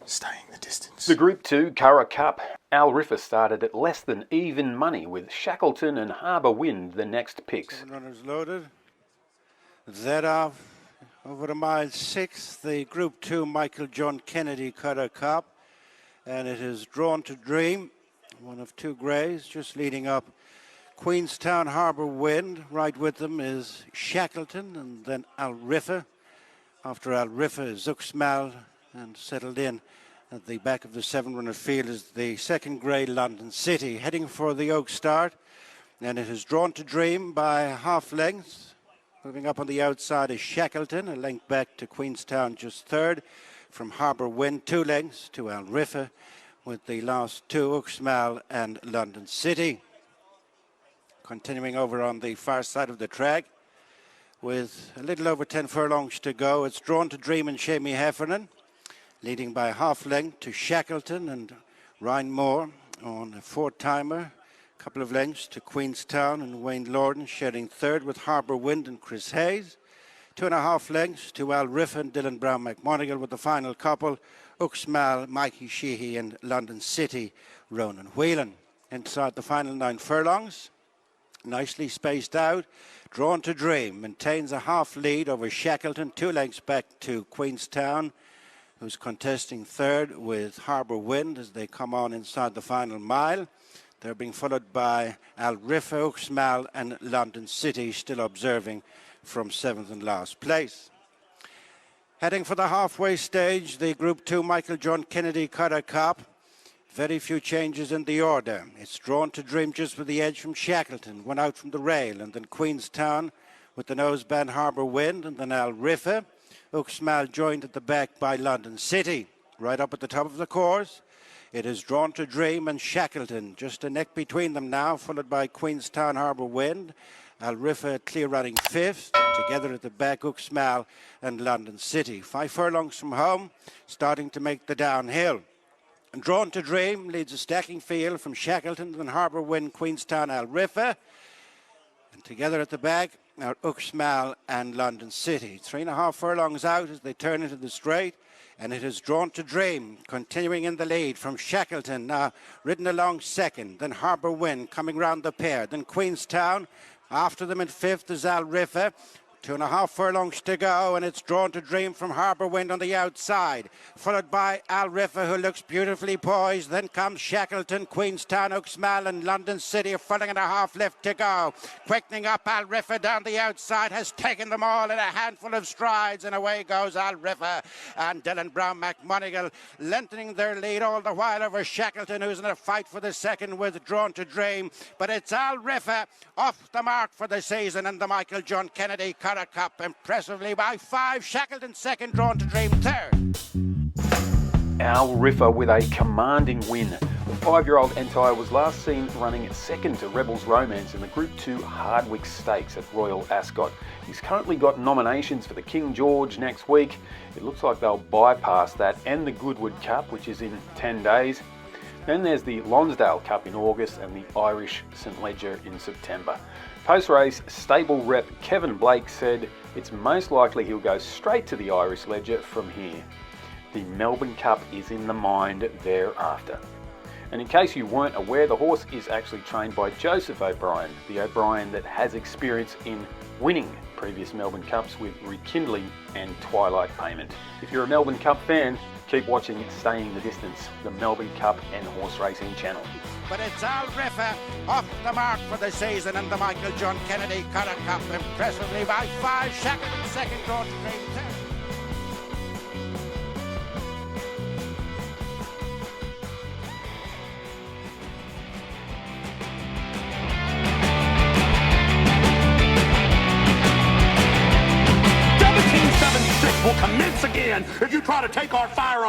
staying the distance. The Group 2 Curragh Cup. Riffa started at less than even money, with Shackleton and Harbour Wind the next picks. 7 runners loaded. That off over to mile 6, the Group 2 Michael John Kennedy Curragh Cup. And it is Drawn to Dream, one of two greys, just leading up Queenstown Harbour Wind. Right with them is Shackleton and then Riffa. After Riffa is Uxmal, and settled in at the back of the 7-runner field is the second grey London City, heading for the Oak start. And it is Drawn to Dream by half length. Moving up on the outside is Shackleton, a length back to Queenstown, just third. From Harbour Wind, 2 lengths to Riffa, with the last two, Uxmal and London City. Continuing over on the far side of the track, with a little over 10 furlongs to go, it's Drawn to Dream and Shamie Heffernan, leading by half length to Shackleton and Ryan Moore on a 4-timer. A couple of lengths to Queenstown and Wayne Lorden, sharing third with Harbour Wind and Chris Hayes. 2.5 lengths to Riffa and Dylan Brown McMonigal, with the final couple, Uxmal, Mikey Sheehy and London City, Ronan Whelan. Inside the final 9 furlongs, nicely spaced out, Drawn to Dream maintains a half lead over Shackleton, 2 lengths back to Queenstown, who's contesting third with Harbour Wind as they come on inside the final mile. They're being followed by Riffa, Uxmal and London City, still observing from 7th and last place. Heading for the halfway stage, the Group 2 Michael John Kennedy Curragh Cup. Very few changes in the order. It's Drawn to Dream just with the edge from Shackleton, one out from the rail, and then Queenstown with the noseband Harbour Wind, and then Riffa. Uxmal joined at the back by London City. Right up at the top of the course, it is Drawn to Dream and Shackleton, just a neck between them now, followed by Queenstown Harbour Wind. Riffa clear running 5th, together at the back Uxmal and London City. 5 furlongs from home, starting to make the downhill. And Drawn to Dream leads a stacking field from Shackleton and Harbour Wind, Queenstown, Riffa. And together at the back are Uxmal and London City. 3.5 furlongs out as they turn into the straight. And it is Drawn to Dream, continuing in the lead from Shackleton, ridden along second. Then Harbour Wind coming round the pair. Then Queenstown. After them in 5th is Riffa. 2.5 furlongs to go, and it's Drawn to Dream from Harbour Wind on the outside, followed by Riffa, who looks beautifully poised. Then comes Shackleton, Queenstown, Uxmal and London City, a furlong and a half left to go. Quickening up, Riffa down the outside, has taken them all in a handful of strides, and away goes Riffa and Dylan Brown McMonigal, lengthening their lead all the while over Shackleton, who's in a fight for the second with Drawn to Dream. But it's Riffa off the mark for the season, and the Michael John Kennedy Curragh Cup impressively by 5. Shackleton second, Drawn to Dream third. Riffa with a commanding win. The 5-year-old Entire was last seen running second to Rebel's Romance in the Group 2 Hardwick Stakes at Royal Ascot. He's currently got nominations for the King George next week. It looks like they'll bypass that and the Goodwood Cup, which is in 10 days. Then there's the Lonsdale Cup in August and the Irish St Ledger in September. Post-race, stable rep Kevin Blake said it's most likely he'll go straight to the Irish Ledger from here. The Melbourne Cup is in the mind thereafter. And in case you weren't aware, the horse is actually trained by Joseph O'Brien, the O'Brien that has experience in winning previous Melbourne Cups with Rekindling and Twilight Payment. If you're a Melbourne Cup fan, keep watching Staying the Distance, the Melbourne Cup and horse racing channel. But it's Riffa off the mark for the season, and the Michael John Kennedy Curragh Cup impressively by 5. Shackleton second, Drawn to Dream third. Will commence again if you try to take our firearms.